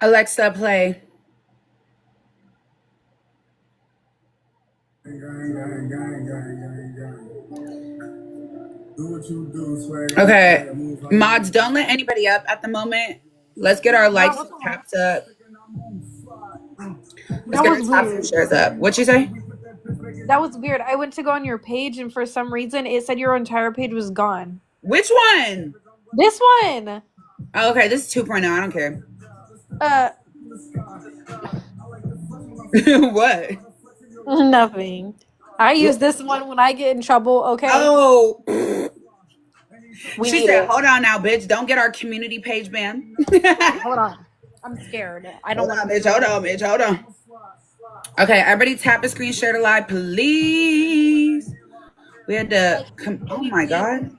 Alexa, play. Okay. Mods, don't let anybody up at the moment. Let's get our Bro, likes what the heck? tapped up. Let's That get was our taps and weird. shares up. What'd you say? That was weird. I went to go on your page, and for some reason, it said your entire page was gone. Which one? This one. Oh, okay, this is 2.0. I don't care. Uh, What? nothing. I use this one when I get in trouble. Okay, Oh, we she need said, it. hold on now, bitch. Don't get our community page banned. Wait, hold on. I'm scared. I don't Hold want to on, be bitch. Hold rude. on, bitch. Hold on. Okay, everybody tap a screen share to live, please. We had to come. Oh my God.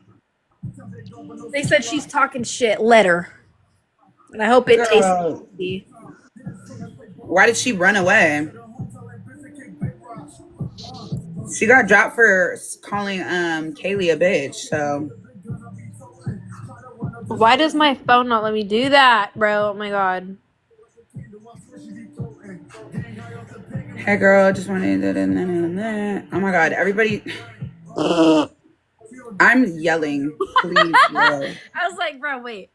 They said she's talking shit. Let her. And I hope it tastes Girl, tasty. why did she run away? She got dropped for calling Kaylee a bitch. So Why does my phone not let me do that, bro? Oh my god. hey girl, just wanted that. Oh my God, everybody, I'm yelling. Please, no. I was like, bro, wait.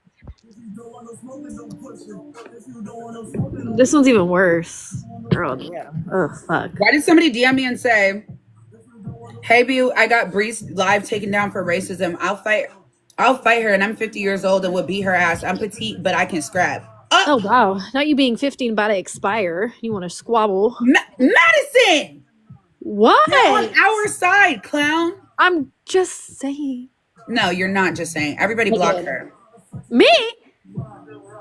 This one's even worse. Girl, damn. Oh, fuck. Why did somebody DM me and say, "Hey, Bu, I got Bree's live taken down for racism. I'll fight her, and I'm 50 years old and would beat her ass. I'm petite, but I can scrap." Oh, wow. Not you being 15 about to expire. You want to squabble. Madison, you're on What? our side, clown. I'm just saying. No, you're not just saying. Everybody block Again. her. Me?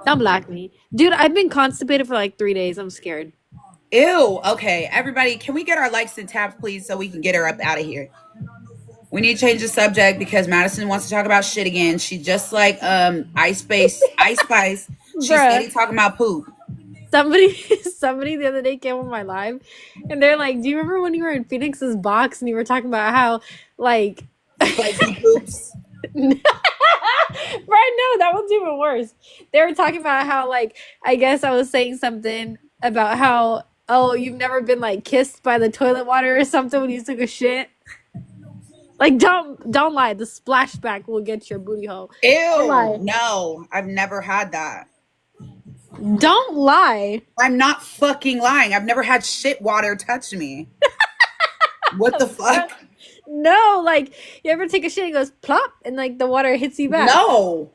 Don't block me. Dude, I've been constipated for like 3 days. I'm scared. Ew. Okay, everybody, can we get our likes and taps, please, so we can get her up out of here? We need to change the subject because Madison wants to talk about shit again. She just like Ice Spice. She's Bruh. steady talking about poop. Somebody somebody the other day came on my live and they're like, do you remember when you were in Phoenix's box and you were talking about how like Spicy poops. Right, no, that one's even worse. They were talking about how like I guess I was saying something about how oh you've never been like kissed by the toilet water or something when you took a shit. Like don't lie, the splashback will get your booty hole. Don't Ew. lie. No, I've never had that. Don't lie. I'm not fucking lying. I've never had shit water touch me. What the fuck? No, like you ever take a shit and it goes plop and like the water hits you back. No.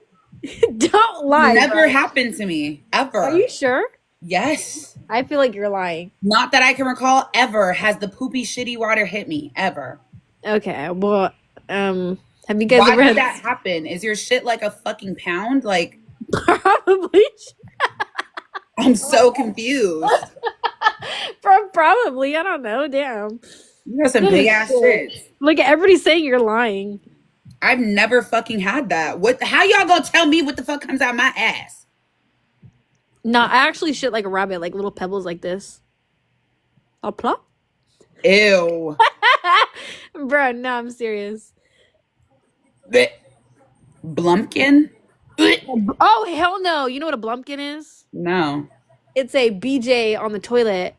Don't lie. Never Bro. happened to me. Are Ever. you sure? Yes. I feel like you're lying. Not that I can recall ever has the poopy shitty water hit me. Ever. Okay, well, have you guys Why ever would had that happen? Is your shit like a fucking pound? Like, probably I'm so confused. probably I don't know. Damn, You got some big ass shit. Look, everybody's saying you're lying. I've never fucking had that. What? How y'all gonna tell me what the fuck comes out my ass? No, I actually shit like a rabbit, like little pebbles like this. I'll plop. Ew. Bro, no, I'm serious. Blech. Blumpkin? Blech. Oh hell no! You know what a blumpkin is? No. It's a BJ on the toilet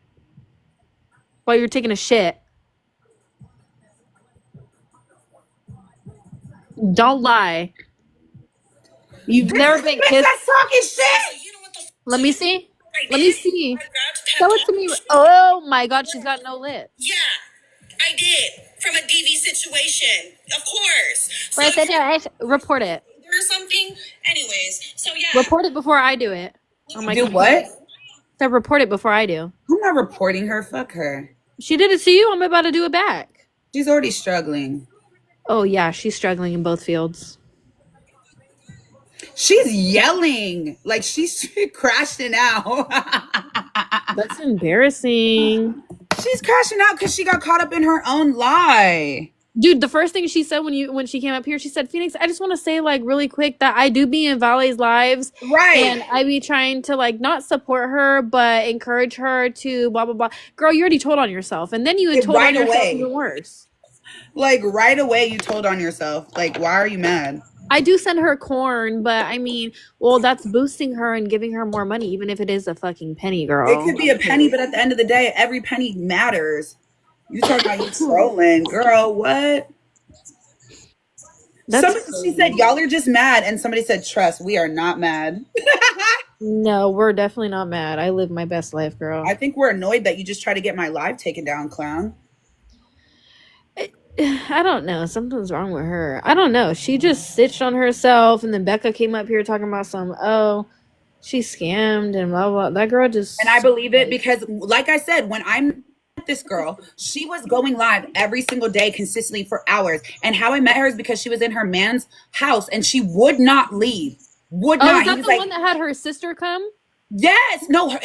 while you're taking a shit. Don't lie. You've never been Bitch, kissed. that's talking shit. Let me see. Let me see. Tell it to me. Oh my god, she's got no lip. Yeah, I did. From a DV situation. Of course. So Right there. Report it. or something. Anyways, so yeah. Report it before I do it. On my Do computer. what? So report it before I do. I'm not reporting her. Fuck her. She did it to you. I'm about to do it back. She's already struggling. Oh yeah, she's struggling in both fields. She's yelling like she's crashing out. That's embarrassing. She's crashing out because she got caught up in her own lie. Dude, the first thing she said when she came up here, she said, Feenyx, I just want to say like really quick that I do be in Vale's lives. Right. And I be trying to like not support her, but encourage her to blah, blah, blah. Girl, you already told on yourself. And then you had told Right on yourself away. even worse. Like right away you told on yourself. Like, why are you mad? I do send her corn, but I mean, well, that's boosting her and giving her more money, even if it is a fucking penny, girl. It could be a penny, but at the end of the day, every penny matters. You talk about you trolling, girl. What? She said, y'all are just mad. And somebody said, trust, we are not mad. No, we're definitely not mad. I live my best life, girl. I think we're annoyed that you just try to get my live taken down, clown. I don't know. Something's wrong with her. I don't know. She just stitched on herself, and then Becca came up here talking about she scammed and blah, blah. That girl just... And I believe it because, like I said, when I met this girl, she was going live every single day consistently for hours. And how I met her is because she was in her man's house and she would not leave. Would not. Is that the one that had her sister come? Yes. No,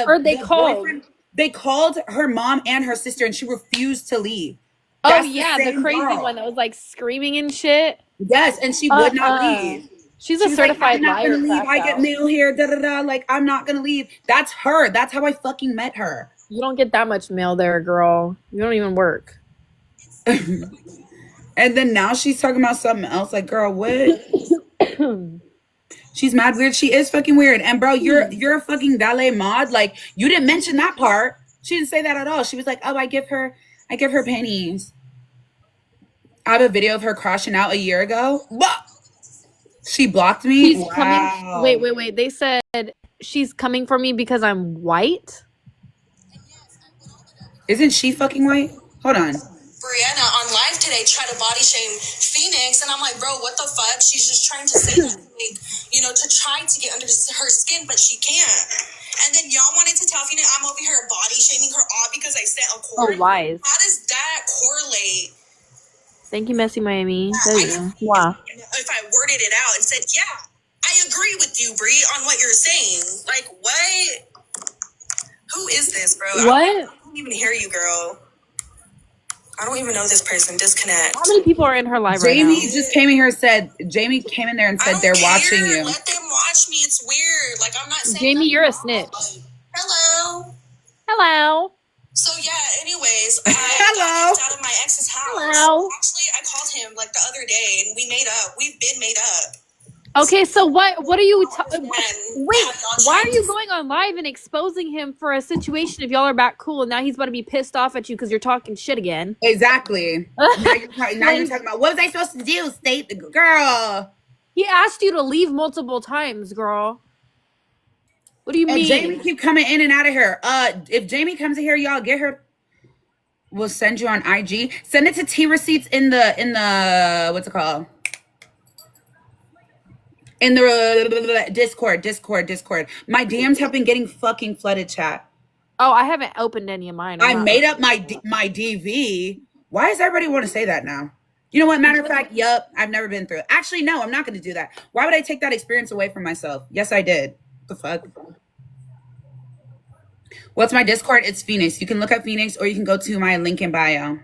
or they called. They called her mom and her sister and she refused to leave. That's the crazy one that was like screaming and shit. Yes, and she would not leave. She's a certified liar. I'm not gonna leave. I get mail here, da da da. Like, I'm not gonna leave. That's her. That's how I fucking met her. You don't get that much mail there, girl. You don't even work. And then now she's talking about something else. Like, girl, what? She's mad weird. She is fucking weird. And bro, you're a fucking valet mod. Like, you didn't mention that part. She didn't say that at all. She was like, oh, I give her pennies. I have a video of her crashing out a year ago. She blocked me. She's coming. Wait. They said she's coming for me because I'm white. Isn't she fucking white? Hold on. Brianna on live today tried to body shame Feenyx, and I'm like, bro, what the fuck? She's just trying to say that, to try to get under her skin, but she can't. And then y'all wanted to tell Feenyx I'm over here body shaming her all because I sent a corn. Oh, lies. How does that correlate? Thank you, Messy Miami. Wow. If I worded it out and said, yeah, I agree with you, Brie, on what you're saying. Like, what? Who is this, bro? What? I don't even hear you, girl. I don't even know this person. Disconnect. How many people are in her live right now? Jamie came in there and said they're watching you. Let them watch me. It's weird. Like, I'm not saying... Jamie, you're a snitch. Hello. So, yeah, anyways, I got kicked out of my ex's house. Hello. Actually, I called him, like, the other day, and we made up. We've been made up. Okay, so what are you... Wait, why are you going on live and exposing him for a situation if y'all are back cool and now he's about to be pissed off at you because you're talking shit again? Exactly. Now you're talking about, what was I supposed to do, State? Girl. He asked you to leave multiple times, girl. What do you mean? Jamie keep coming in and out of here. If Jamie comes in here, y'all get her. We'll send you on IG. Send it to T receipts in the what's it called? In the Discord. My DMs have been getting fucking flooded, chat. Oh, I haven't opened any of mine. I made up my DV. Why does everybody want to say that now? You know what? Matter of fact, yup. I've never been through it. Actually, no, I'm not going to do that. Why would I take that experience away from myself? Yes, I did. The fuck? What's my Discord? It's Feenyx. You can look at Feenyx or you can go to my link in bio.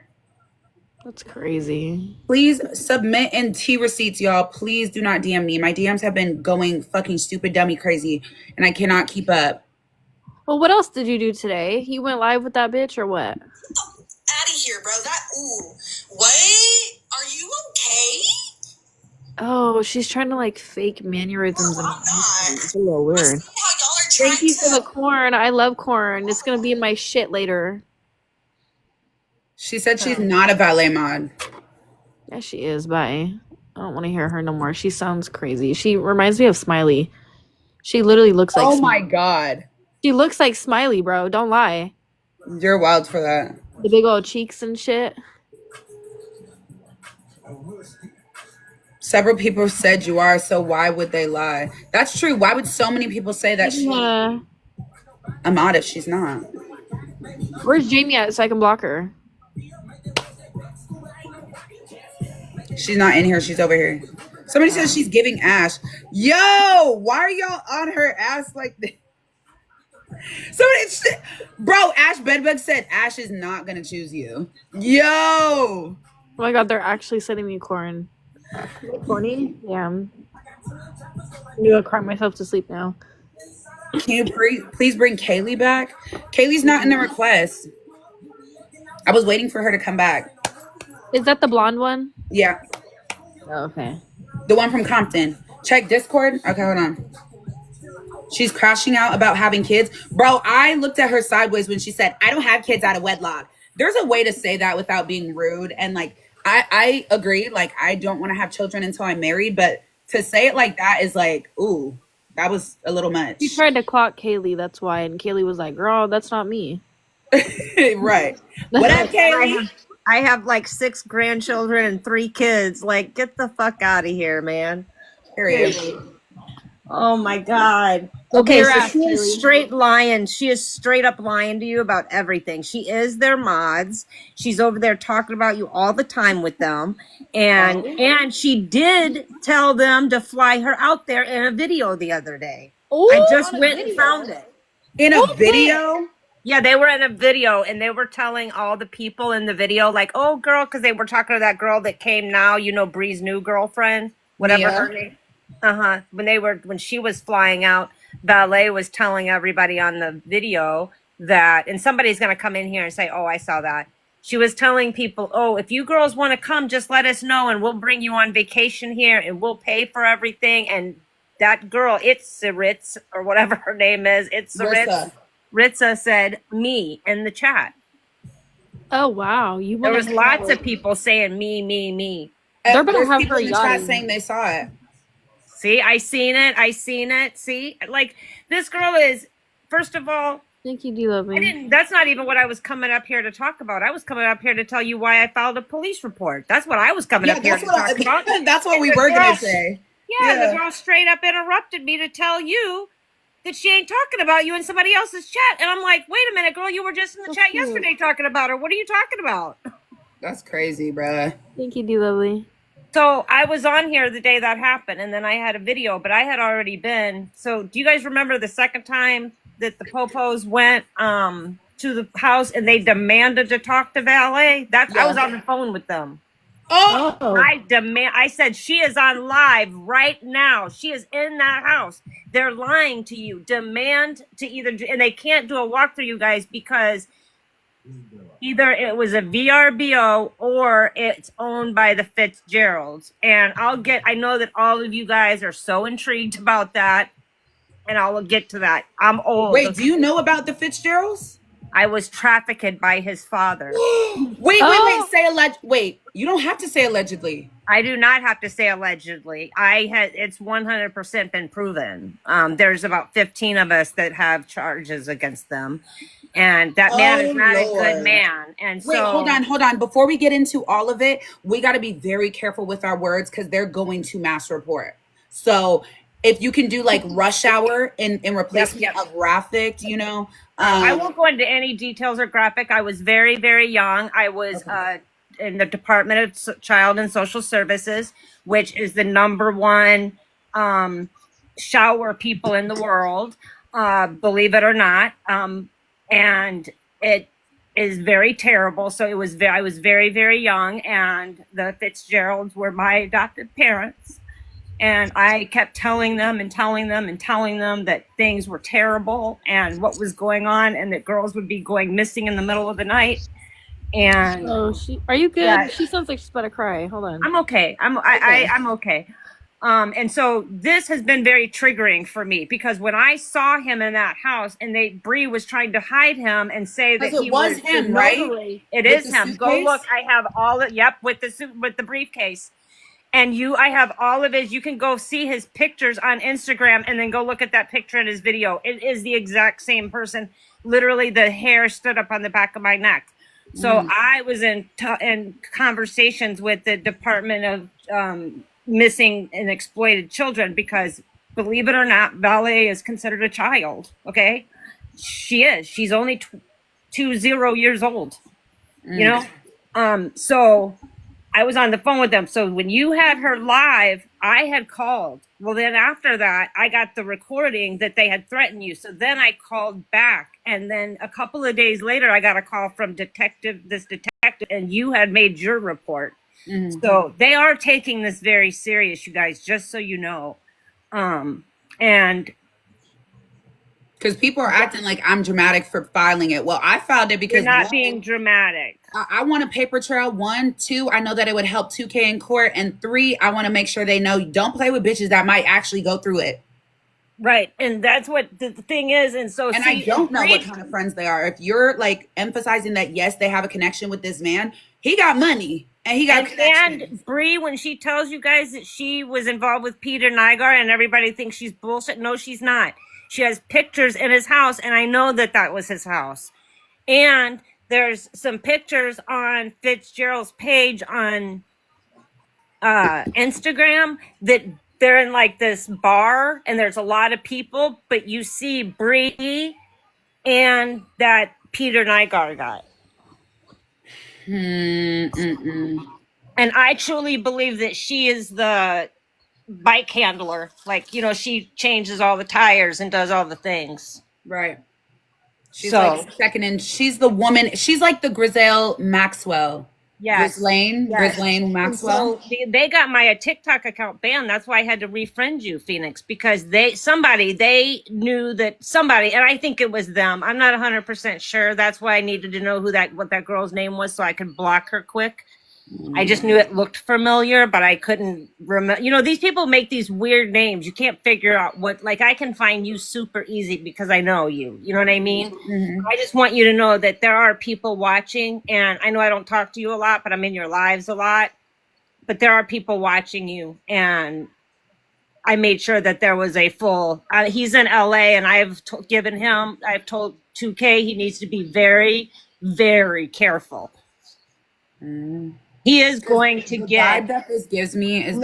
That's crazy. Please submit in T receipts, y'all. Please do not DM me. My DMs have been going fucking stupid, dummy crazy, and I cannot keep up. Well, what else did you do today? You went live with that bitch or what? Out of here, bro. Wait, are you okay? Oh, she's trying to like fake mannerisms. No, I'm not. It's a little weird. Thank you for the corn. I love corn. It's gonna be in my shit later. She said she's not a valet mod. Yeah, she is. Bye. I don't want to hear her no more. She sounds crazy. She reminds me of Smiley. She literally looks like my God. She looks like Smiley, bro. Don't lie. You're wild for that. The big old cheeks and shit. Several people said you are, so why would they lie? That's true. Why would so many people say that she's a mod if she's not? Where's Jamie at so I can block her? She's not in here. She's over here. Somebody says she's giving Ash. Yo, why are y'all on her ass like this? Bro, Ash Bedbug said Ash is not going to choose you. Yo. Oh my God, they're actually sending me corn. Corny? Yeah. I'm gonna cry myself to sleep now. Can you please bring Kaylee back? Kaylee's not in the request. I was waiting for her to come back. Is that the blonde one? Yeah. Oh, okay. The one from Compton. Check Discord. Okay, hold on. She's crashing out about having kids. Bro, I looked at her sideways when she said, I don't have kids out of wedlock. There's a way to say that without being rude. And like, I agree. Like, I don't want to have children until I'm married. But to say it like that is like, ooh, that was a little She much. tried to clock Kaylee, that's why. And Kaylee was like, girl, that's not me. Right. What up, Kaylee? I have like 6 grandchildren and 3 kids. Like, get the fuck out of here, man. Period. Oh my God. Go Okay, bear so ass, she is Kaylee. straight lying. She is straight up lying to you about everything. She is their mods. She's over there talking about you all the time with them. And she did tell them to fly her out there in a video the other day. Ooh, I just on a went and video. found it. In a Okay. video? Yeah, they were in a video and they were telling all the people in the video, like, oh, girl, because they were talking to that girl that came now, you know, Bree's new girlfriend, whatever Mia. her name. When she was flying out, Ballet was telling everybody on the video that, and somebody's going to come in here and say, oh, I saw that. She was telling people, oh, if you girls want to come, just let us know and we'll bring you on vacation here and we'll pay for everything. And that girl, Ritz, or whatever her name is, Rissa. Ritza said me in the chat. Oh, wow. There was lots of people saying me. They're gonna There's have people her in the chat yachting. saying they saw it. See, I seen it. See, like, this girl is, first of all, Thank you, D-Loving. that's not even what I was coming up here to talk about. I was coming up here to tell you why I filed a police report. That's what I was coming up here to talk about. That's what we And were the going girl- to say. Yeah, the girl straight up interrupted me to tell you that she ain't talking about you in somebody else's chat. And I'm like, wait a minute, girl, you were just in the chat yesterday talking about her. What are you talking about? That's crazy, bruh. Thank you, D-Lovely. So I was on here the day that happened, and then I had a video, but I had already been. So do you guys remember the second time that the Popos went to the house and they demanded to talk to Valet? I was on the phone with them. Oh, I said, she is on live right now. She is in that house. They're lying to you. Demand to and they can't do a walkthrough, you guys, because either it was a VRBO or it's owned by the Fitzgeralds. And I know that all of you guys are so intrigued about that. And I will get to that. I'm old. wait, do you know about the Fitzgeralds? I was trafficked by his father. Wait, say alleged. Wait, you don't have to say allegedly. I do not have to say allegedly. It's 100% been proven. There's about 15 of us that have charges against them. And that man is not a good man. And Wait, hold on. Before we get into all of it, we got to be very careful with our words because they're going to mass report. So if you can do like rush hour in replacement of graphic, you know. I won't go into any details or graphic. I was very, very young. I was in the Department of Child and Social Services, which is the #1 shower people in the world, believe it or not. And it is very terrible. So I was very, very young, and the Fitzgeralds were my adopted parents. And I kept telling them that things were terrible and what was going on, and that girls would be going missing in the middle of the night. And are you good? Yeah. She sounds like she's about to cry. Hold on. I'm okay. I'm okay. And so this has been very triggering for me because when I saw him in that house and Bree was trying to hide him and say that he was him, right? It is him. Go look. I have all the with the suit, with the briefcase. And I have all of his, you can go see his pictures on Instagram and then go look at that picture in his video. It is the exact same person. Literally the hair stood up on the back of my neck. So I was in conversations with the Department of Missing and Exploited Children because, believe it or not, Valet is considered a child. Okay. She is. She's only 20 years old. You know? So I was on the phone with them. So when you had her live, I had called. Well, then after that, I got the recording that they had threatened you. So then I called back. And then a couple of days later, I got a call from this detective, and you had made your report. So they are taking this very serious, you guys, just so you know. And Because people are acting like I'm dramatic for filing it. Well, I filed it You're because not one, being dramatic. I want a paper trail. 1, 2, I know that it would help 2K in court. And 3, I want to make sure they know don't play with bitches that might actually go through it. Right. And that's what the thing is. And so, And see, I don't know Bree, what kind of friends they are. If you're like emphasizing that, yes, they have a connection with this man, he got money and he got connections. and Bree, when she tells you guys that she was involved with Peter Nygaard and everybody thinks she's bullshit, no, she's not. She has pictures in his house, and I know that that was his house. And there's some pictures on Fitzgerald's page on Instagram that they're in like this bar and there's a lot of people, but you see Bree and that Peter Nygaard guy. And I truly believe that she is the bike handler. Like, you know, she changes all the tires and does all the things. Right. She's So, like second in. She's the woman. She's like the Griselle Maxwell. yes. Ghislaine And Maxwell. so they got my TikTok account banned. That's why I had to refriend you, Feenyx, because they knew that somebody, and I think it was them. I'm not 100% sure. That's why I needed to know what that girl's name was so I could block her quick. I just knew it looked familiar, but I couldn't remember. You know, these people make these weird names. You can't figure out what, like, I can find you super easy because I know you. You know what I mean? Mm-hmm. I just want you to know that there are people watching, and I know I don't talk to you a lot, but I'm in your lives a lot. But there are people watching you, and I made sure that there was a full. He's in LA, and I've told 2K he needs to be very, very careful. He is going to The get. vibe that this gives me is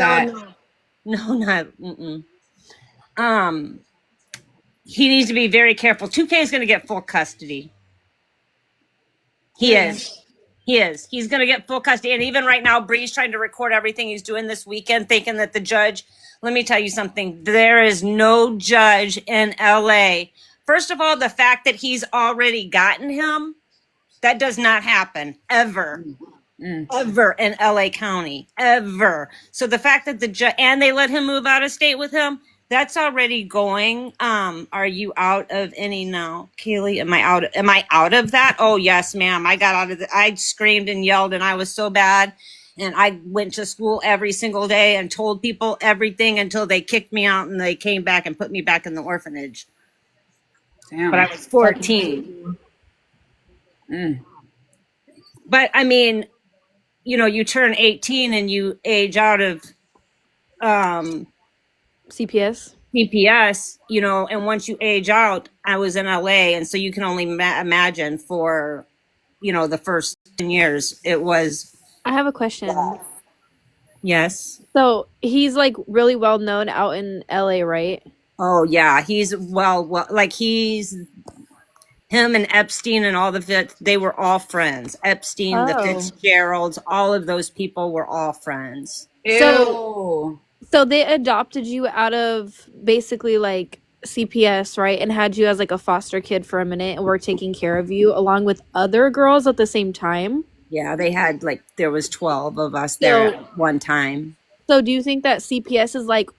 He needs to be very careful. 2K is going to get full custody. He is. He's going to get full custody. And even right now, Bree's trying to record everything he's doing this weekend, thinking that the judge. Let me tell you something. There is no judge in LA. First of all, the fact that he's already gotten him, that does not happen ever. Ever in LA County, ever. So the fact that the judge, and they let him move out of state with him, that's already going. Are you out of any now, Kaylee? Am I out of that? Oh yes, ma'am. I got out of it. I screamed and yelled, and I was so bad. And I went to school every single day and told people everything until they kicked me out and they came back and put me back in the orphanage. Damn. But I was 14. But I mean, you know, you turn 18 and you age out of CPS, you know, and once you age out, I was in LA, and so you can only imagine for, you know, the first 10 years, it was. I have a question. Yes. So he's like really well known out in LA, right? Oh yeah, he's well, like him and Epstein and all they were all friends. Epstein, the Fitzgeralds, all of those people were all friends. So they adopted you out of basically like CPS, right? And had you as like a foster kid for a minute and were taking care of you along with other girls at the same time? Yeah, they had there was 12 of us there at one time. So do you think that CPS is like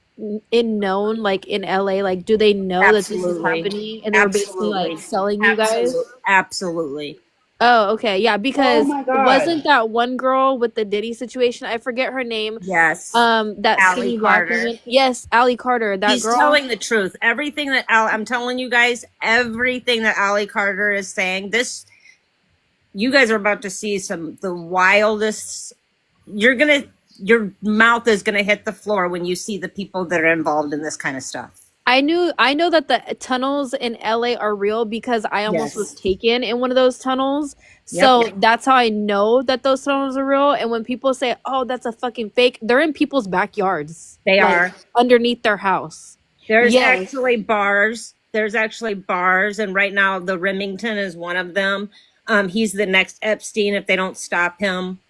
known like in LA? Like, do they know that this is happening and they're basically like selling you guys? Absolutely. Oh, okay. Yeah, because wasn't that one girl with the Diddy situation? I forget her name. Yes. That skinny black woman. Yes, Allie Carter. He's girl. Telling the truth. Everything that I'm telling you guys, everything that Allie Carter is saying, you guys are about to see the wildest. Your mouth is gonna hit the floor when you see the people that are involved in this kind of stuff. I know that the tunnels in LA are real because I almost was taken in one of those tunnels. So that's how I know that those tunnels are real. And when people say, "Oh, that's a fucking fake," they're in people's backyards. They are underneath their house. There's actually bars. And right now the Remington is one of them. He's the next Epstein if they don't stop him.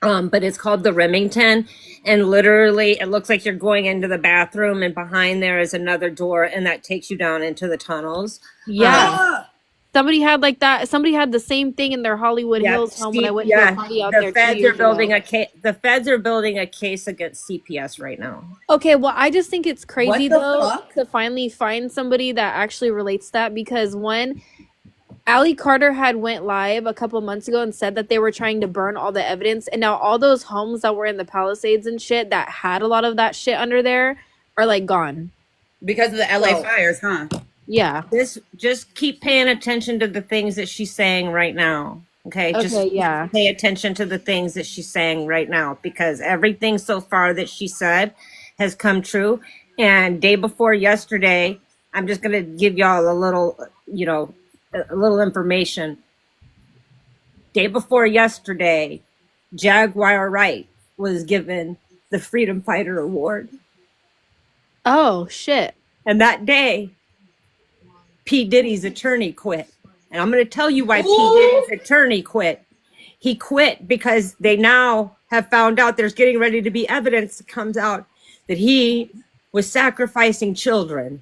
But it's called the Remington, and literally it looks like you're going into the bathroom, and behind there is another door, and that takes you down into the tunnels. Yeah. Somebody had like that. Somebody had the same thing in their Hollywood Hills home when I went to a party out there 2 years ago. The feds are building a case against CPS right now. Okay, well, I just think it's crazy the though fuck? to finally find somebody that actually relates that, because one, Allie Carter had went live a couple months ago and said that they were trying to burn all the evidence, and now all those homes that were in the Palisades and shit that had a lot of that shit under there are like gone because of the LA fires, huh? Yeah. Just keep paying attention to the things that she's saying right now. Okay, just pay attention to the things that she's saying right now, because everything so far that she said has come true. And day before yesterday, I'm just going to give y'all a little, a little information. Day before yesterday, Jaguar Wright was given the Freedom Fighter Award. Oh, shit. And that day, P. Diddy's attorney quit. And I'm going to tell you why P. Diddy's attorney quit. He quit because they now have found out there's getting ready to be evidence that comes out that he was sacrificing children.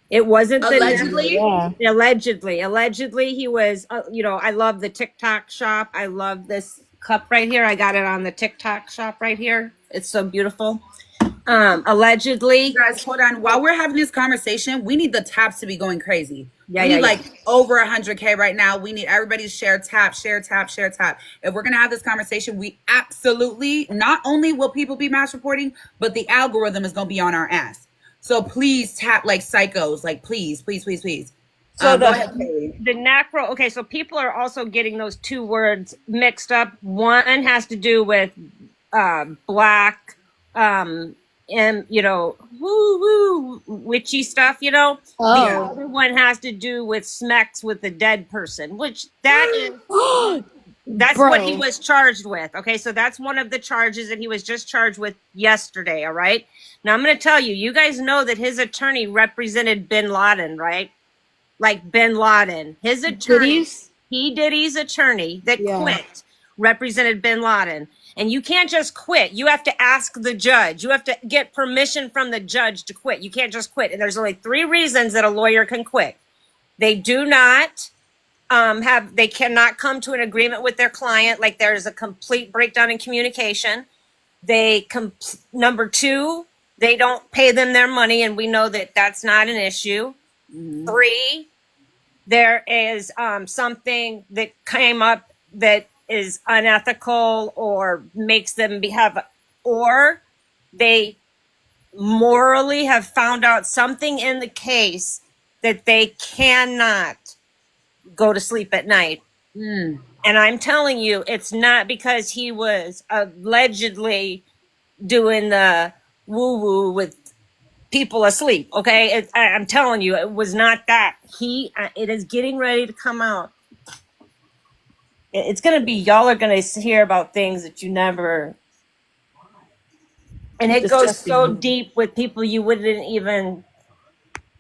It wasn't allegedly. Allegedly, he was. I love the TikTok shop. I love this cup right here. I got it on the TikTok shop right here. It's so beautiful. Allegedly, guys, hold on. While we're having this conversation, we need the taps to be going crazy. Yeah, we need like over 100K right now. We need everybody to share tap. If we're gonna have this conversation, we absolutely, not only will people be mass reporting, but the algorithm is gonna be on our ass. So please tap like psychos. Like please. So go ahead, Kaylee. The NACRO. Okay, so people are also getting those two words mixed up. One has to do with black. And woo witchy stuff, The other one has to do with smecks with the dead person, which that is that's what he was charged with. Okay, so that's one of the charges that he was just charged with yesterday. All right, now I'm going to tell you, you guys know that his attorney represented bin Laden, right? Like bin Laden, his attorney, Diddy's attorney that quit represented bin Laden. And you can't just quit. You have to ask the judge. You have to get permission from the judge to quit. You can't just quit. And there's only 3 reasons that a lawyer can quit. They do not they cannot come to an agreement with their client. Like there's a complete breakdown in communication. Number 2, they don't pay them their money. And we know that that's not an issue. 3, there is something that came up that is unethical or makes them or they morally have found out something in the case that they cannot go to sleep at night. And I'm telling you, it's not because he was allegedly doing the woo-woo with people asleep, okay? I'm telling you, it was not that. It is getting ready to come out. It's going to be, y'all are going to hear about things that you never, and it goes so deep with people you wouldn't even,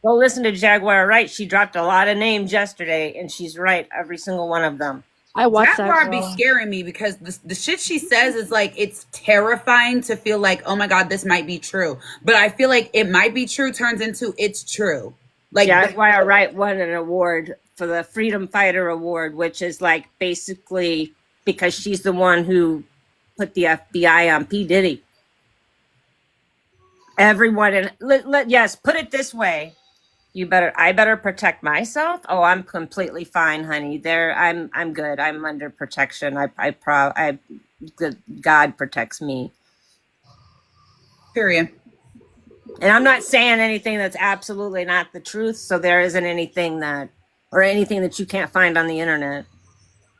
go listen to Jaguar Wright. She dropped a lot of names yesterday, and she's right, every single one of them. I watched that. Jaguar be scaring me because the shit she says is like, it's terrifying to feel like, oh my God, this might be true. But I feel like it might be true turns into it's true. Like Jaguar Wright won an award for the Freedom Fighter Award, which is like basically because she's the one who put the FBI on P. Diddy. Everyone, yes, put it this way. I better protect myself. Oh, I'm completely fine, honey. I'm good. I'm under protection. God protects me. Period. And I'm not saying anything that's absolutely not the truth. So there isn't anything that you can't find on the internet.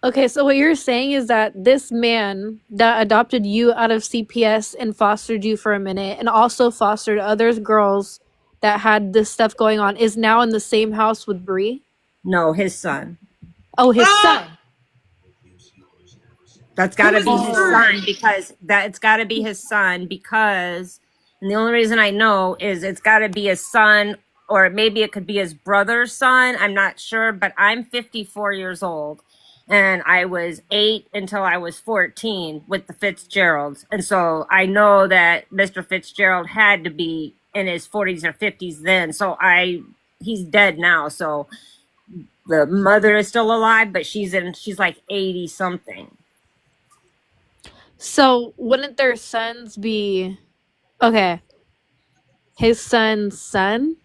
Okay, so what you're saying is that this man that adopted you out of CPS and fostered you for a minute and also fostered other girls that had this stuff going on is now in the same house with Bree? No, his son. Oh, his son. That's got to be his son because and the only reason I know is it's got to be his son, or maybe it could be his brother's son. I'm not sure, but I'm 54 years old. And I was 8 until I was 14 with the Fitzgeralds. And so I know that Mr. Fitzgerald had to be in his 40s or 50s then. So he's dead now. So The mother is still alive, but she's like 80 something. So wouldn't their sons be okay? His son's son?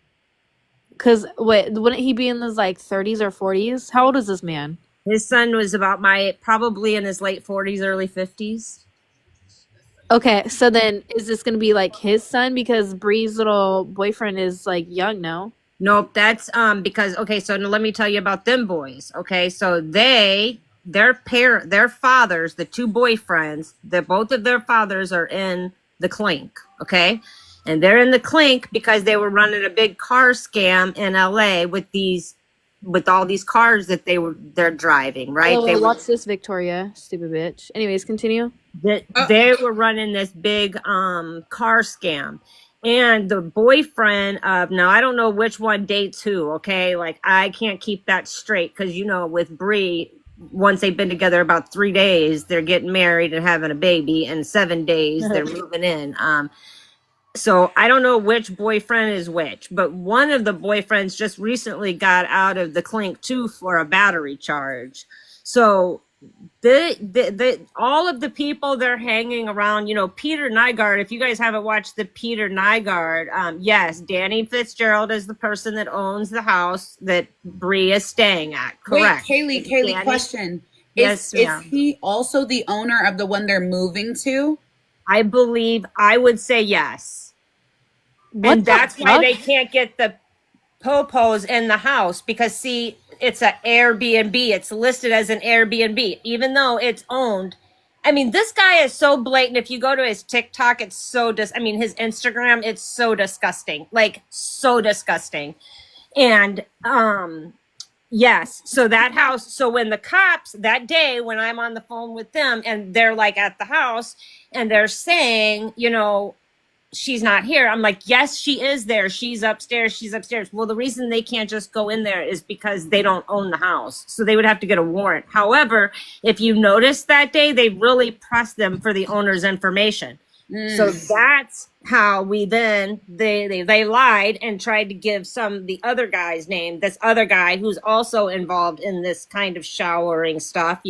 Because wait, wouldn't he be in his like 30s or 40s? How old is this man? His son was about probably in his late 40s, early 50s. Okay, so then is this gonna be like his son because Bree's little boyfriend is like young now? Nope, that's because okay, so now let me tell you about them boys. Okay, so their fathers, the two boyfriends, both of their fathers are in the clink. Okay, and they're in the clink because they were running a big car scam in LA with all these cars that they're driving, right? Oh, watch this, Victoria, stupid bitch. Anyways, continue. They were running this big car scam. And the boyfriend of, now I don't know which one dates who, okay? Like I can't keep that straight because with Bree, once they've been together about 3 days, they're getting married and having a baby, and 7 days they're moving in. So I don't know which boyfriend is which, but one of the boyfriends just recently got out of the clink too for a battery charge. So all of the people they're hanging around, Peter Nygaard, if you guys haven't watched the Peter Nygaard, yes, Danny Fitzgerald is the person that owns the house that Bree is staying at. Correct. Wait, Kaylee, question. Yes, is he also the owner of the one they're moving to? I would say yes. And that's why they can't get the popos in the house because see, it's an Airbnb. It's listed as an Airbnb, even though it's owned. I mean, this guy is so blatant. If you go to his TikTok, it's so his Instagram, it's so disgusting. Like so disgusting. And yes, so that house, so when the cops that day when I'm on the phone with them and they're like at the house and they're saying, she's not here. I'm like, yes, she is there. She's upstairs. Well, the reason they can't just go in there is because they don't own the house. So they would have to get a warrant. However, if you notice that day, they really pressed them for the owner's information. So that's how we then, they lied and tried to give the other guy's name, this other guy who's also involved in this kind of showering stuff,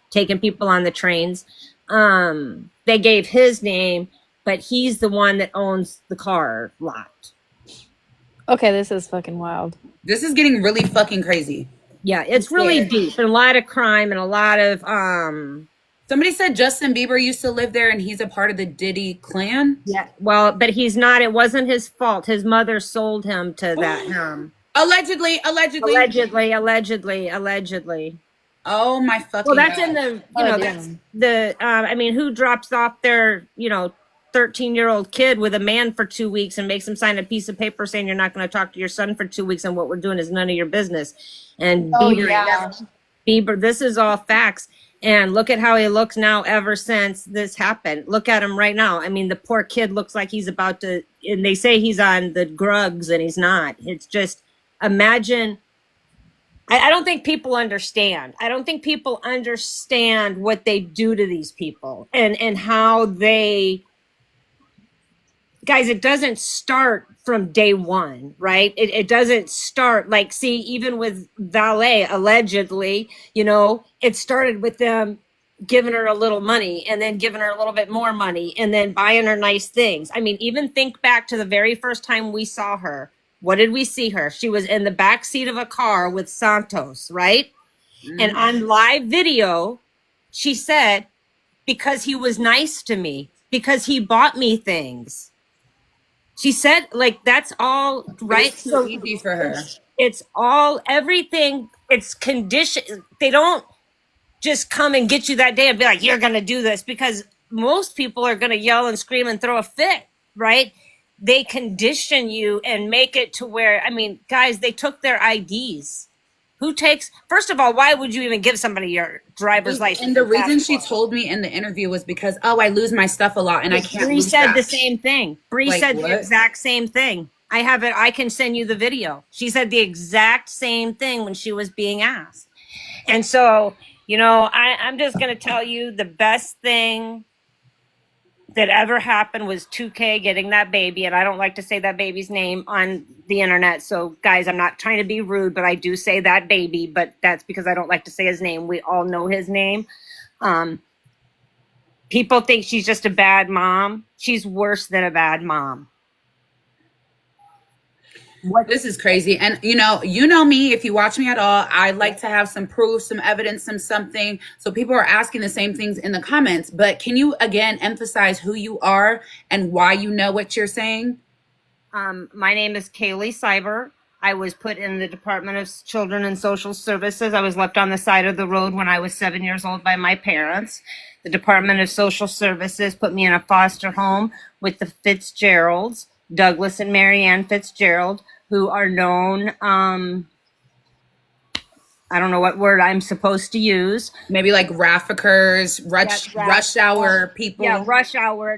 taking people on the trains. They gave his name, but he's the one that owns the car lot. Okay, this is fucking wild. This is getting really fucking crazy. Yeah, it's really deep and a lot of crime and a lot of Somebody said Justin Bieber used to live there and he's a part of the Diddy clan. Yeah, well, but he's not. It wasn't his fault. His mother sold him to that. Allegedly. Oh my fucking. Well, that's God. in the that's the who drops off their 13-year-old kid with a man for 2 weeks and makes him sign a piece of paper saying you're not going to talk to your son for 2 weeks and what we're doing is none of your business. And Bieber, this is all facts. And look at how he looks now ever since this happened. Look at him right now. I mean, the poor kid looks like he's about to, and they say he's on the drugs and he's not. It's just, imagine. I don't think people understand. I don't think people understand what they do to these people and how they, guys, it doesn't start from day one, right? It doesn't start like, see, even with Valet, allegedly, it started with them giving her a little money and then giving her a little bit more money and then buying her nice things. I mean, even think back to the very first time we saw her. What did we see her? She was in the back seat of a car with Santos, right? And on live video, she said, because he was nice to me, because he bought me things. She said, like, that's all right. It's so easy for her. It's all, everything, it's conditioned. They don't just come and get you that day and be like, you're going to do this, because most people are going to yell and scream and throw a fit, right? They condition you and make it to where, guys, they took their IDs. Who takes, first of all, why would you even give somebody your driver's license? And the reason she told me in the interview was because, I lose my stuff a lot and I can't. Bree said the same thing. Bree said what? The exact same thing. I have it. I can send you the video. She said the exact same thing when she was being asked. And so, I'm just going to tell you the best thing that ever happened was 2K getting that baby. And I don't like to say that baby's name on the internet. So, guys, I'm not trying to be rude, but I do say that baby, but that's because I don't like to say his name. We all know his name. People think she's just a bad mom. She's worse than a bad mom. This is crazy. And you know me, if you watch me at all, I like to have some proof, some evidence, some something. So people are asking the same things in the comments. But can you again emphasize who you are and why you know what you're saying? My name is Kaylee Cyber. I was put in the Department of Children and Social Services. I was left on the side of the road when I was 7 years old by my parents. The Department of Social Services put me in a foster home with the Fitzgeralds, Douglas and Marianne Fitzgerald, who are known, I don't know what word I'm supposed to use. Maybe like traffickers, rush hour people. Yeah,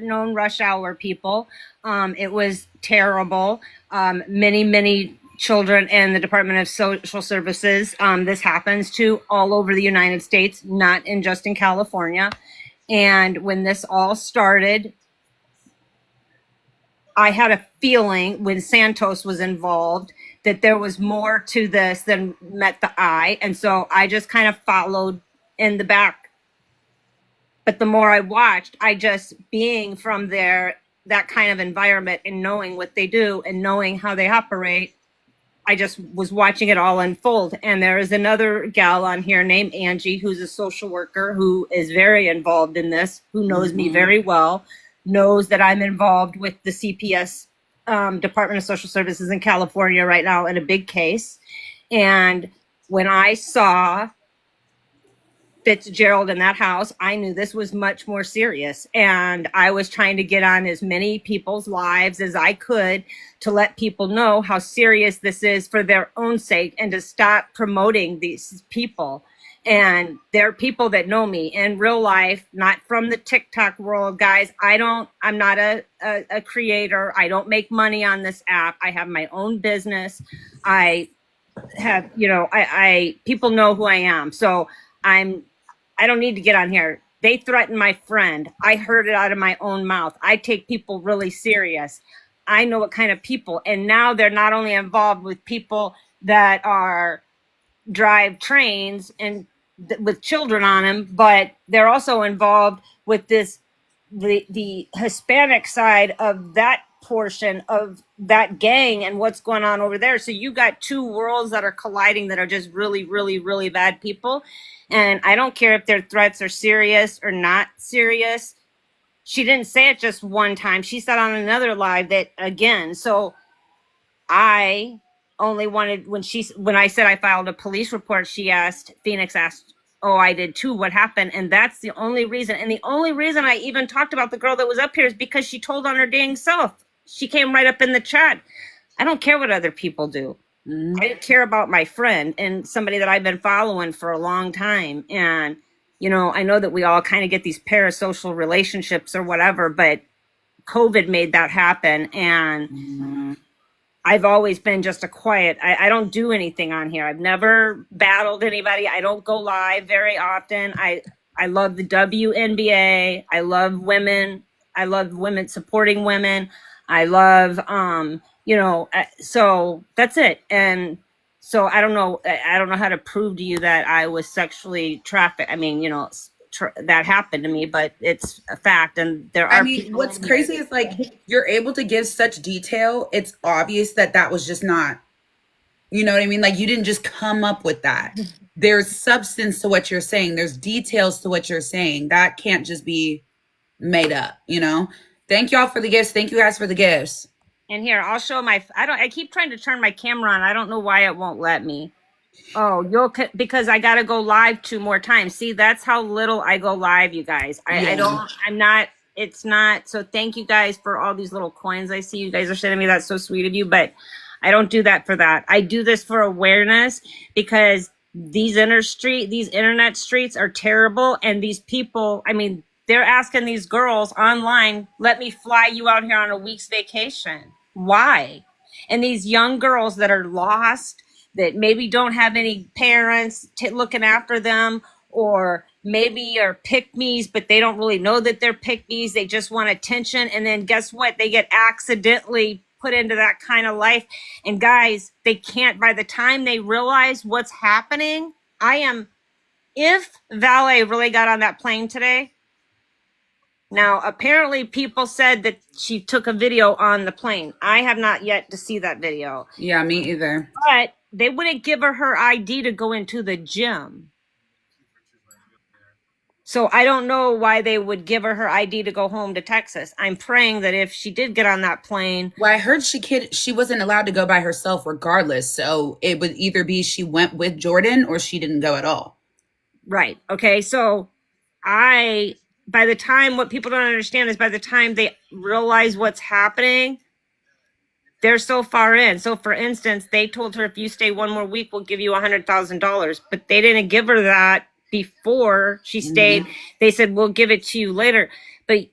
known rush hour people. It was terrible. Many children in the Department of Social Services, this happens to all over the United States, not just in California. And when this all started, I had a feeling when Santos was involved that there was more to this than met the eye. And so I just kind of followed in the back. But the more I watched, I just being from there, that kind of environment and knowing what they do and knowing how they operate, I just was watching it all unfold. And there is another gal on here named Angie, who's a social worker who is very involved in this, who knows me very well, knows that I'm involved with the CPS, Department of Social Services in California right now in a big case. And when I saw Fitzgerald in that house, I knew this was much more serious. And I was trying to get on as many people's lives as I could to let people know how serious this is for their own sake and to stop promoting these people. And there are people that know me in real life, not from the TikTok world, guys. I'm not a creator. I don't make money on this app. I have my own business. I have, people know who I am. So I don't need to get on here. They threatened my friend. I heard it out of my own mouth. I take people really serious. I know what kind of people. And now they're not only involved with people that drive trains and with children on them, but they're also involved with the Hispanic side of that portion of that gang and what's going on over there. So you got two worlds that are colliding that are just really, really, really bad people. And I don't care if their threats are serious or not serious. She didn't say it just one time. She said on another live that again. So I only wanted when I said I filed a police report, Feenyx asked, oh, I did too. What happened? And that's the only reason. And the only reason I even talked about the girl that was up here is because she told on her dang self. She came right up in the chat. I don't care what other people do. I didn't care about my friend and somebody that I've been following for a long time. And, I know that we all kind of get these parasocial relationships or whatever, but COVID made that happen. And I've always been just a quiet. I don't do anything on here. I've never battled anybody. I don't go live very often. I love the WNBA. I love women. I love women supporting women. I love, so that's it. And so I don't know how to prove to you that I was sexually trafficked. I mean, that happened to me, but it's a fact. And there are. What's crazy is like you're able to give such detail. It's obvious that was just not, you know what I mean? Like you didn't just come up with that. There's substance to what you're saying. There's details to what you're saying. That can't just be made up, Thank y'all for the gifts. Thank you guys for the gifts. And here, I'll show I keep trying to turn my camera on. I don't know why it won't let me. Oh, because I got to go live 2 more times. See, that's how little I go live, you guys. It's not. So thank you guys for all these little coins I see you guys are sending me. That's so sweet of you. But I don't do that for that. I do this for awareness because these internet streets are terrible. And these people, they're asking these girls online, let me fly you out here on a week's vacation. Why? And these young girls that are lost, that maybe don't have any parents looking after them, or maybe are pick-me's, but they don't really know that they're pick-me's. They just want attention. And then guess what? They get accidentally put into that kind of life. And guys, they can't, by the time they realize what's happening, if Valet really got on that plane today, now apparently people said that she took a video on the plane. I have not yet to see that video. Yeah, me either. But they wouldn't give her ID to go into the gym. So I don't know why they would give her ID to go home to Texas. I'm praying that if she did get on that plane. Well, I heard she wasn't allowed to go by herself regardless. So it would either be she went with Jordan or she didn't go at all. Right. Okay. So by the time, what people don't understand is by the time they realize what's happening, they're so far in. So for instance, they told her, if you stay one more week, we'll give you $100,000. But they didn't give her that before she stayed. They said, we'll give it to you later. But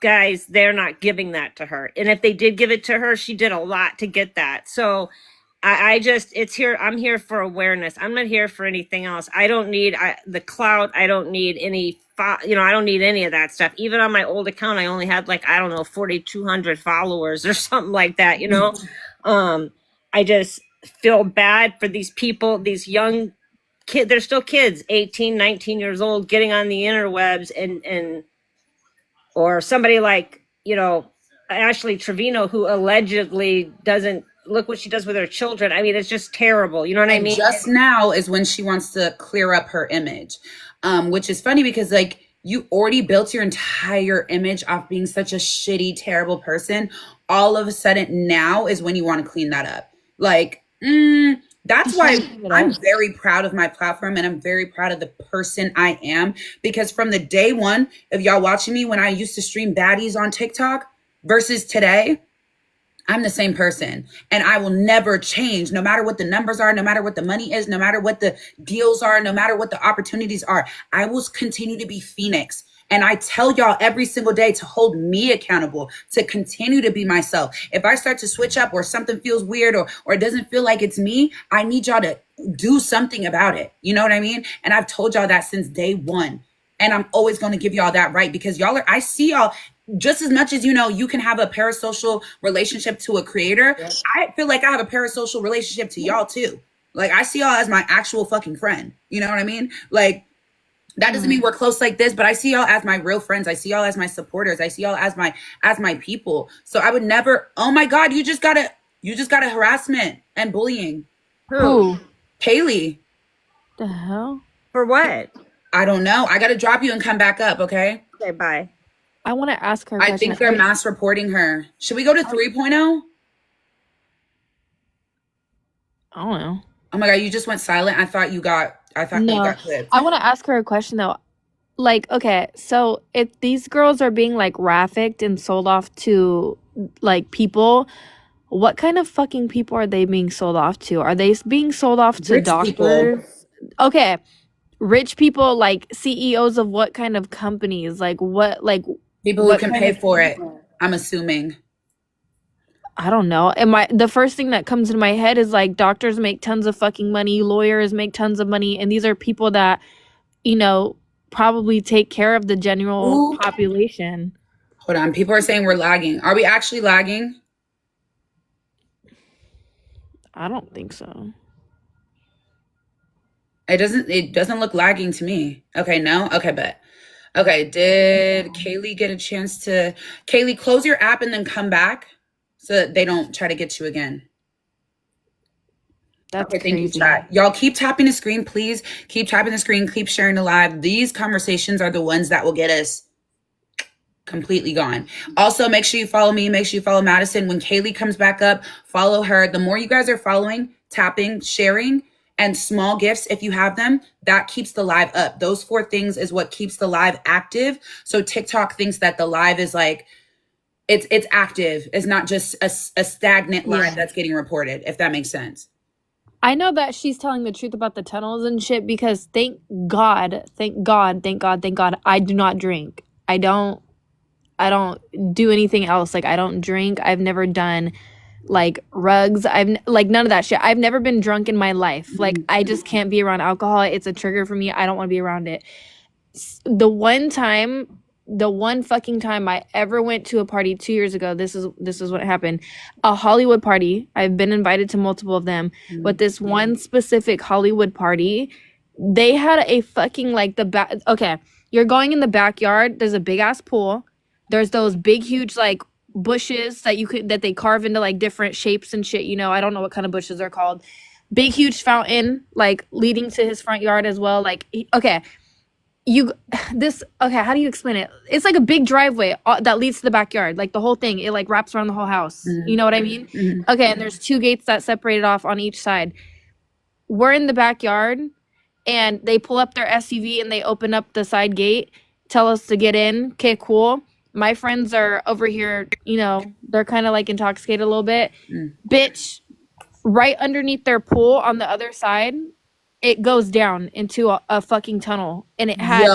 guys, they're not giving that to her. And if they did give it to her, she did a lot to get that. So I'm here for awareness. I'm not here for anything else. I don't need the clout. I don't need I don't need any of that stuff. Even on my old account, I only had 4,200 followers or something like that, I just feel bad for these people, these young kids. They're still kids, 18, 19 years old, getting on the interwebs or somebody like, Ashley Trevino, who allegedly doesn't look what she does with her children. I mean, it's just terrible. You know what I mean? Just now is when she wants to clear up her image, which is funny because you already built your entire image off being such a shitty, terrible person. All of a sudden now is when you want to clean that up. That's why I'm very proud of my platform and I'm very proud of the person I am, because from the day one of y'all watching me when I used to stream baddies on TikTok versus today, I'm the same person and I will never change, no matter what the numbers are, no matter what the money is, no matter what the deals are, no matter what the opportunities are. I will continue to be Feenyx. And I tell y'all every single day to hold me accountable, to continue to be myself. If I start to switch up or something feels weird or it doesn't feel like it's me, I need y'all to do something about it. You know what I mean? And I've told y'all that since day one. And I'm always going to give y'all that right, because I see y'all just as much as, you can have a parasocial relationship to a creator. Yes. I feel like I have a parasocial relationship to y'all too. I see y'all as my actual fucking friend. You know what I mean? That doesn't mean we're close like this, but I see y'all as my real friends. I see y'all as my supporters. I see y'all as my people. So I would never, oh my God, you just got a harassment and bullying. Who? Kaylee. The hell? For what? I don't know. I got to drop you and come back up. Okay. Okay. Bye. I want to ask her a question. I think they're mass reporting her. Should we go to 3.0? I don't know. Oh my God, you just went silent. I thought you got clipped. I want to ask her a question though. Okay, so if these girls are being trafficked and sold off to people, what kind of fucking people are they being sold off to? Are they being sold off to rich doctors? People. Okay, rich people, CEOs of what kind of companies? People who can pay for it, I'm assuming. I don't know. The first thing that comes into my head is doctors make tons of fucking money, lawyers make tons of money, and these are people that, probably take care of the general population. Hold on. People are saying we're lagging. Are we actually lagging? I don't think so. It doesn't look lagging to me. Okay, no? Okay, bet. Okay, did Kaylee get a chance to... Kaylee, close your app and then come back so that they don't try to get you again. That's okay, thank crazy. you, chat. Y'all keep tapping the screen, please. Keep tapping the screen. Keep sharing the live. These conversations are the ones that will get us completely gone. Also, make sure you follow me. Make sure you follow Madison. When Kaylee comes back up, follow her. The more you guys are following, tapping, sharing, and small gifts, if you have them, that keeps the live up. Those 4 things is what keeps the live active. So TikTok thinks that the live is it's active. It's not just a stagnant live that's getting reported, if that makes sense. I know that she's telling the truth about the tunnels and shit, because thank God, I do not drink. I don't do anything else. I don't drink. I've never done rugs. I've none of that shit. I've never been drunk in my life. I just can't be around alcohol. It's a trigger for me. I don't want to be around it. the one fucking time I ever went to a party 2 years ago, this is what happened. A Hollywood party. I've been invited to multiple of them, but this one specific Hollywood party, they had a fucking like the back. Okay, you're going in the backyard. There's a big ass pool. There's those big huge like bushes that they carve into like different shapes and shit. You know, I don't know what kind of bushes they're called. Big huge fountain like leading to his front yard as well. Like okay, how do you explain it? It's like a big driveway that leads to the backyard, like the whole thing. It like wraps around the whole house. You know what I mean? Okay, and there's 2 gates that separate it off on each side. We're in the backyard, and they pull up their SUV and they open up the side gate, tell us to get in. Okay, cool. My friends are over here, you know, they're kind of like intoxicated a little bit. Bitch, right underneath their pool on the other side, it goes down into a fucking tunnel, and it had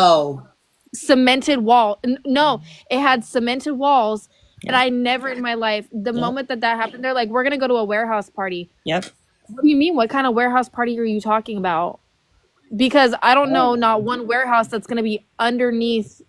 cemented wall. No, it had cemented walls, and I never in my life, the moment that happened, they're like, we're gonna go to a warehouse party. Yep. What do you mean? What kind of warehouse party are you talking about? Because I don't know not one warehouse that's gonna be underneath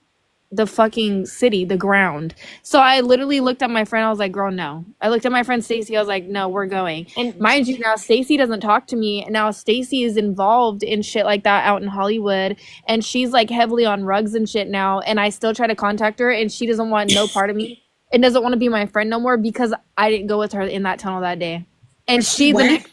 the fucking city, the ground. So I literally looked at my friend. I was like, girl, no. I looked at my friend Stacy. I was like, no, we're going. And mind you, now Stacy doesn't talk to me. Now Stacy is involved in shit like that out in Hollywood, and she's like heavily on rugs and shit now. And I still try to contact her, and she doesn't want no part of me and doesn't want to be my friend no more because I didn't go with her in that tunnel that day. And she went?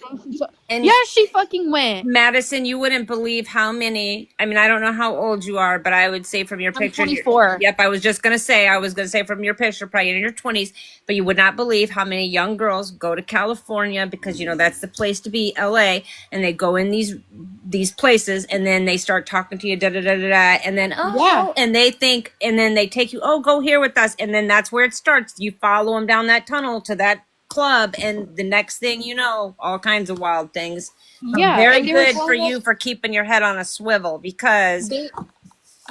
Yeah, she fucking went. Madison, you wouldn't believe how many. I mean, I don't know how old you are, but I would say from your picture. I'm 24. Yep, I was going to say from your picture, probably in your 20s, but you would not believe how many young girls go to California because, you know, that's the place to be, LA, and they go in these places, and then they start talking to you, and then, and they think, and then they take you, go here with us, and then that's where it starts. You follow them down that tunnel to that club, and the next thing you know, all kinds of wild things. Yeah, very good for you for keeping your head on a swivel because they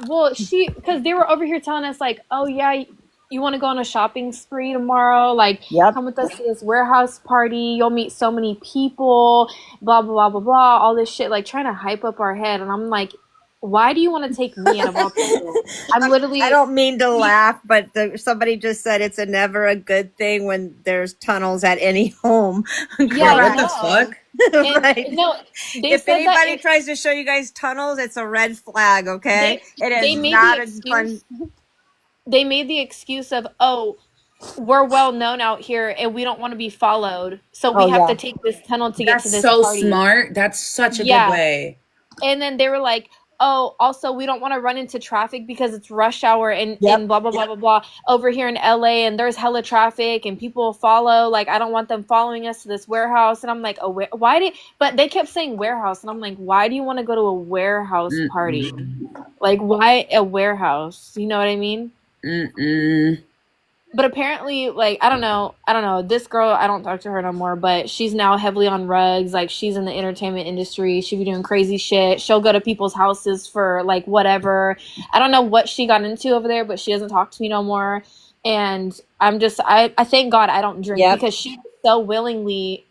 were over here telling us like, oh yeah, you want to go on a shopping spree tomorrow, like come with us to this warehouse party, you'll meet so many people, blah blah blah blah blah, all this shit, like trying to hype up our head. And I'm like, why do you want to take me out of all people? I'm literally. I don't mean to laugh, but somebody just said it's never a good thing when there's tunnels at any home. Yeah, what the fuck? Right. No, if anybody tries to show you guys tunnels, it's a red flag. Okay, it is not a fun. They made the excuse of, we're well known out here and we don't want to be followed, so we have to take this tunnel to get to this party. That's so smart. That's such a good way. And then they were like, also we don't want to run into traffic because it's rush hour and blah blah blah blah blah over here in LA, and there's hella traffic and people follow, like I don't want them following us to this warehouse. And I'm like, but they kept saying warehouse, and I'm like, why do you want to go to a warehouse party? Like, why a warehouse? You know what I mean? But apparently, like, I don't know. This girl, I don't talk to her no more, but she's now heavily on rugs. Like, she's in the entertainment industry. She be doing crazy shit. She'll go to people's houses for, like, whatever. I don't know what she got into over there, but she doesn't talk to me no more. And I'm just, I thank God I don't drink because she's so willingly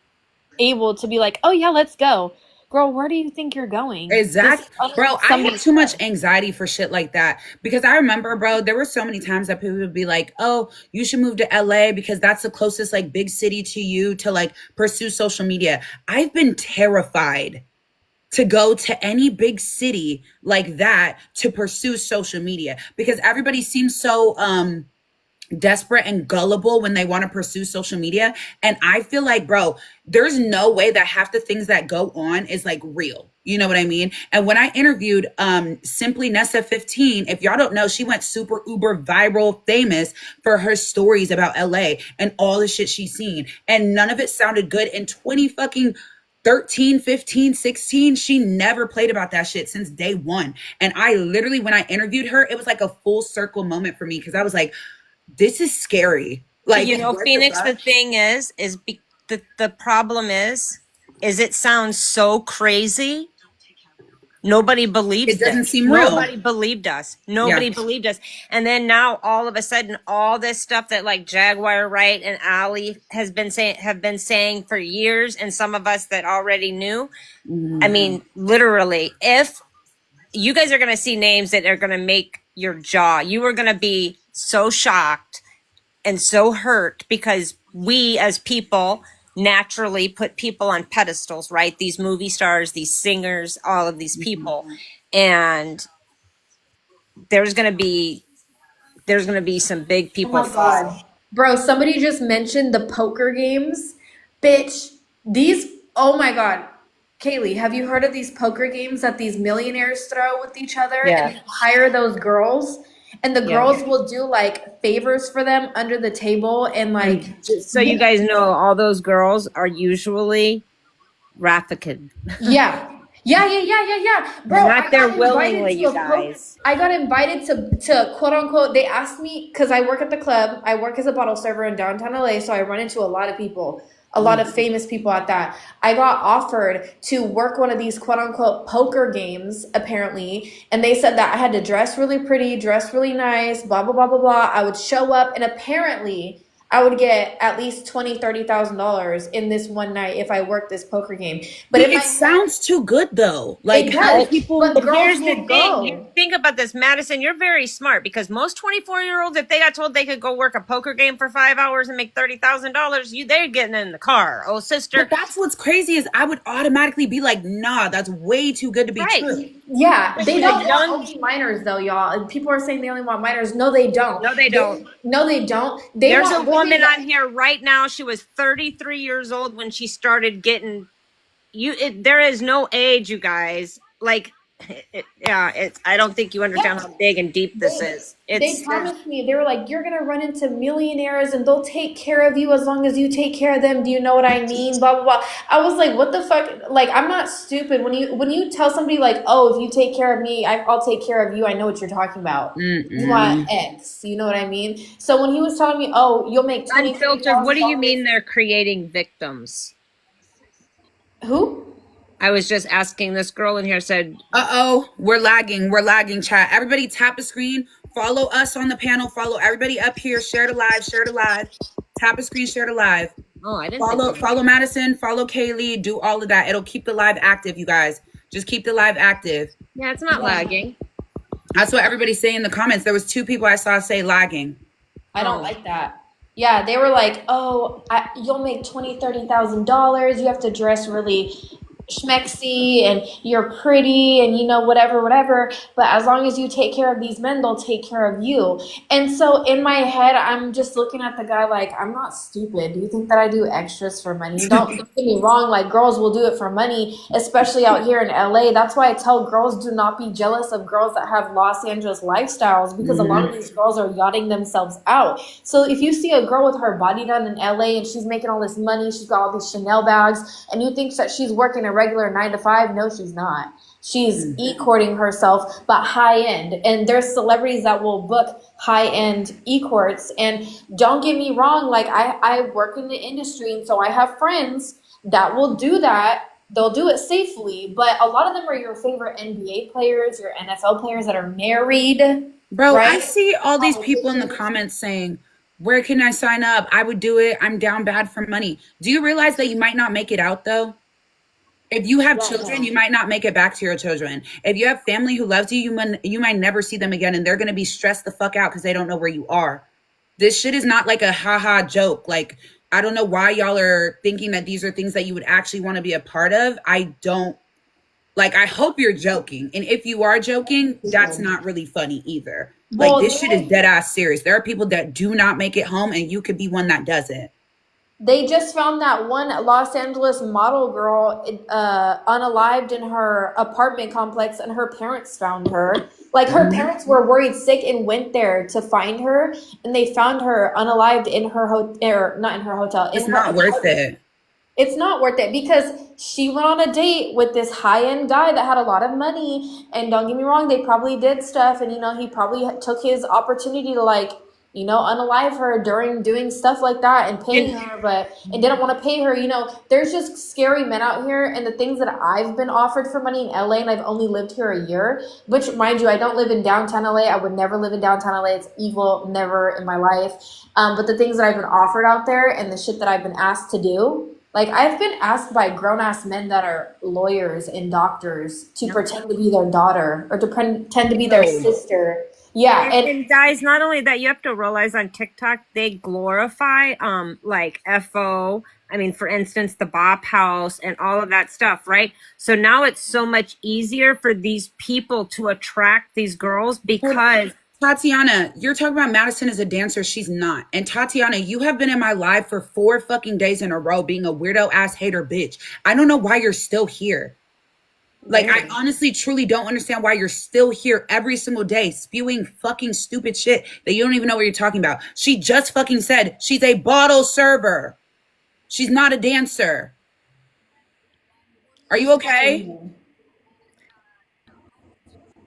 able to be like, oh, yeah, let's go. Girl, where do you think you're going? Exactly. Bro, I have too much anxiety for shit like that. Because I remember, bro, there were so many times that people would be like, oh, you should move to LA because that's the closest like big city to you to like pursue social media. I've been terrified to go to any big city like that to pursue social media because everybody seems so desperate and gullible when they want to pursue social media. And I feel like, bro, there's no way that half the things that go on is like real. You know what I mean? And when I interviewed Simply Nessa 15, if y'all don't know, she went super uber viral famous for her stories about LA and all the shit she's seen. And none of it sounded good in 20 fucking 13, 15, 16, she never played about that shit since day one. And I literally, when I interviewed her, it was like a full circle moment for me because I was like, this is scary. Like, you know, Feenyx, the thing is the problem is it sounds so crazy. Nobody believes it. Doesn't seem real. Nobody believed us. Nobody believed us. And then now all of a sudden, all this stuff that like Jaguar Wright and Ali have been saying for years, and some of us that already knew. I mean, literally, if you guys are going to see names that are going to make your jaw. You are going to be so shocked and so hurt because we as people naturally put people on pedestals, right? These movie stars, these singers, all of these people. And there's going to be some big Oh people my God. Bro, somebody just mentioned the poker games. Bitch, oh my God. Kaylee, have you heard of these poker games that these millionaires throw with each other Yeah. and they hire those girls? And the girls will do like favors for them under the table and like. Just so you guys know, all those girls are usually trafficking. Yeah. Yeah. Bro, Not there willingly, you guys. I got invited to quote unquote, they asked me, because I work at the club, I work as a bottle server in downtown LA, so I run into a lot of people, a lot of famous people at that. I got offered to work one of these quote unquote poker games, apparently, and they said that I had to dress really pretty, dress really nice, blah, blah, blah, blah, blah. I would show up, and apparently I would get at least $20,000-$30,000 in this one night if I worked this poker game. But it sounds too good though. Like it how does, people. but girls Here's the will go. thing. You think about this, Madison. You're very smart because most 24-year-olds, if they got told they could go work a poker game for 5 hours and make $30,000, they're getting in the car. Oh, sister. But that's what's crazy is I would automatically be like, nah, that's way too good to be true. Yeah, they don't young- want only minors though, y'all. And people are saying they only want minors. No, they don't. No, they don't. No, they don't. There's a woman on here right now. She was 33 years old when she started getting there is no age, you guys. Like, I don't think you understand how big and deep this is. They promised me, they were like, you're gonna run into millionaires and they'll take care of you as long as you take care of them. Do you know what I mean? Blah blah blah. I was like, what the fuck? Like, I'm not stupid. When you tell somebody like, oh, if you take care of me, I'll take care of you. I know what you're talking about. You want X? You know what I mean? So when he was telling me, oh, you'll make unfiltered. What do you mean they're creating victims? Who? I was just asking this girl in here said, we're lagging, chat. Everybody tap a screen, follow us on the panel, follow everybody up here, share the live, tap a screen, share the live. Oh, I didn't follow Madison, follow Kaylee, do all of that. It'll keep the live active, you guys. Just keep the live active. Yeah, it's not lagging. That's what everybody's saying in the comments. There was 2 people I saw say lagging. I don't like that. Yeah, they were like, oh, you'll make $20,000-$30,000. You have to dress really schmexy and you're pretty and whatever, but as long as you take care of these men, they'll take care of you. And so in my head, I'm just looking at the guy like, I'm not stupid. Do you think that I do extras for money? Don't get me wrong, like girls will do it for money, especially out here in LA. That's why I tell girls, do not be jealous of girls that have Los Angeles lifestyles, because a lot of these girls are yachting themselves out. So if you see a girl with her body done in LA and she's making all this money, she's got all these Chanel bags, and you think that she's working a regular 9-to-5, no, she's not. She's e-courting herself, but high end. And there's celebrities that will book high end e-courts. And don't get me wrong, like I work in the industry, and so I have friends that will do that. They'll do it safely, but a lot of them are your favorite NBA players, your NFL players that are married. Bro, right? I see all these people in the comments saying, where can I sign up? I would do it. I'm down bad for money. Do you realize that you might not make it out though? If you have children, you might not make it back to your children. If you have family who loves you, you might never see them again, and they're going to be stressed the fuck out because they don't know where you are. This shit is not like a haha joke. Like, I don't know why y'all are thinking that these are things that you would actually want to be a part of. I hope you're joking. And if you are joking, that's not really funny either. Like, this shit is dead ass serious. There are people that do not make it home, and you could be one that doesn't. They just found that one Los Angeles model girl unalived in her apartment complex, and her parents found her. Like, her parents were worried sick and went there to find her, and they found her unalived in her hotel, not in her hotel. It's not worth it. It's not worth it because she went on a date with this high-end guy that had a lot of money, and don't get me wrong, they probably did stuff, and he probably took his opportunity to unalive her during doing stuff like that and paying her, and didn't want to pay her. There's just scary men out here, and the things that I've been offered for money in LA, and I've only lived here a year, which, mind you, I don't live in downtown LA. I would never live in downtown LA. It's evil, never in my life. But the things that I've been offered out there and the shit that I've been asked to do, Like I've been asked by grown ass men that are lawyers and doctors to pretend to be their daughter or to pretend to be their sister. Yeah, And guys, not only that, you have to realize on TikTok they glorify like FO. I mean, for instance, the Bop House and all of that stuff, right? So now it's so much easier for these people to attract these girls because Tatiana, you're talking about Madison as a dancer. She's not. And Tatiana, you have been in my live for 4 fucking days in a row being a weirdo ass hater bitch. I don't know why you're still here. Like, I honestly, truly don't understand why you're still here every single day spewing fucking stupid shit that you don't even know what you're talking about. She just fucking said she's a bottle server. She's not a dancer. Are you okay?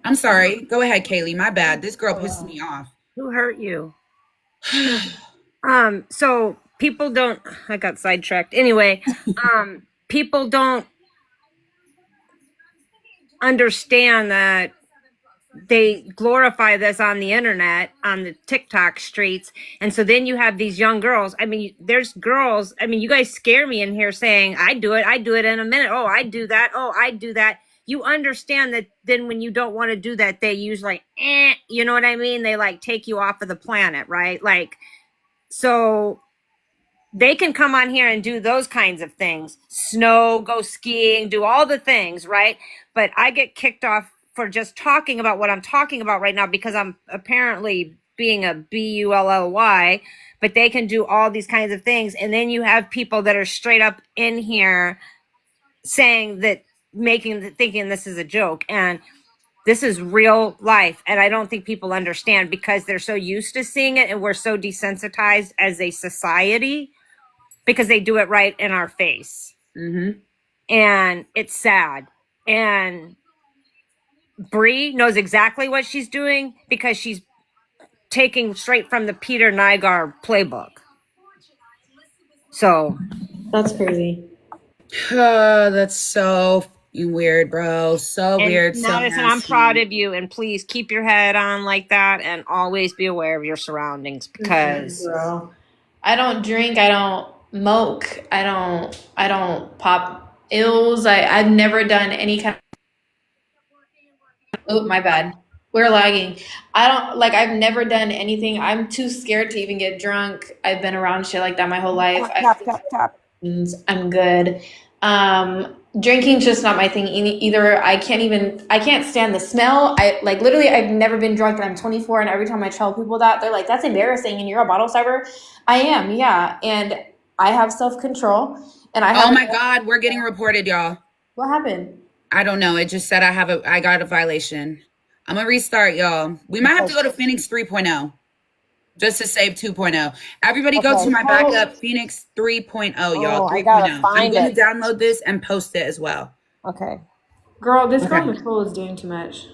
I'm sorry. Go ahead, Kaylee. My bad. This girl pisses me off. who hurt you? So people don't, I got sidetracked. Anyway, people don't understand that they glorify this on the internet, on the TikTok streets. And so then you have these young girls. I mean, there's girls. I mean, you guys scare me in here saying, I do it in a minute. Oh, I do that. Oh, I do that. You understand that then when you don't want to do that, they use like, you know what I mean? They like take you off of the planet, right? Like, so they can come on here and do those kinds of things, snow, go skiing, do all the things, right? But I get kicked off for just talking about what I'm talking about right now because I'm apparently being a bully, but they can do all these kinds of things. And then you have people that are straight up in here saying that, thinking this is a joke. And this is real life. And I don't think people understand because they're so used to seeing it and we're so desensitized as a society because they do it right in our face. Mm-hmm. And it's sad. And Bree knows exactly what she's doing because she's taking straight from the Peter Nygaard playbook. So that's crazy. That's so weird, bro. So weird. Madison, I'm proud of you, and please keep your head on like that, and always be aware of your surroundings because I don't drink. I don't smoke. I don't pop ills. I've never done any kind of. Oh, my bad. We're lagging. I've never done anything. I'm too scared to even get drunk. I've been around shit like that my whole life. Tap. I'm good. Drinking's just not my thing either. I can't stand the smell. Literally, I've never been drunk and I'm 24 and every time I tell people that, they're like, that's embarrassing and you're a bottle server. I am, yeah. And I have self-control and I have. Oh my God, we're getting reported, y'all. What happened? I don't know. It just said I got a violation. I'm gonna restart, y'all. We might have to go to Feenyx 3.0 just to save 2.0. Everybody go to my backup, Feenyx 3.0, y'all. 3.0. I'm gonna download this and post it as well. Okay. Girl, this girl Nicole is doing too much.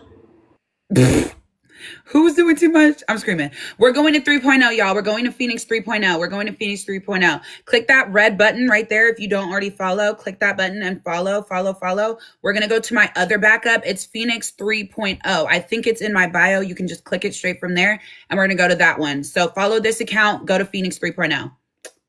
Who's doing too much? I'm screaming. We're going to 3.0, y'all. We're going to Feenyx 3.0. We're going to Feenyx 3.0. Click that red button right there. If you don't already follow, click that button and follow. We're going to go to my other backup. It's Feenyx 3.0. I think it's in my bio. You can just click it straight from there. And we're going to go to that one. So follow this account. Go to Feenyx 3.0.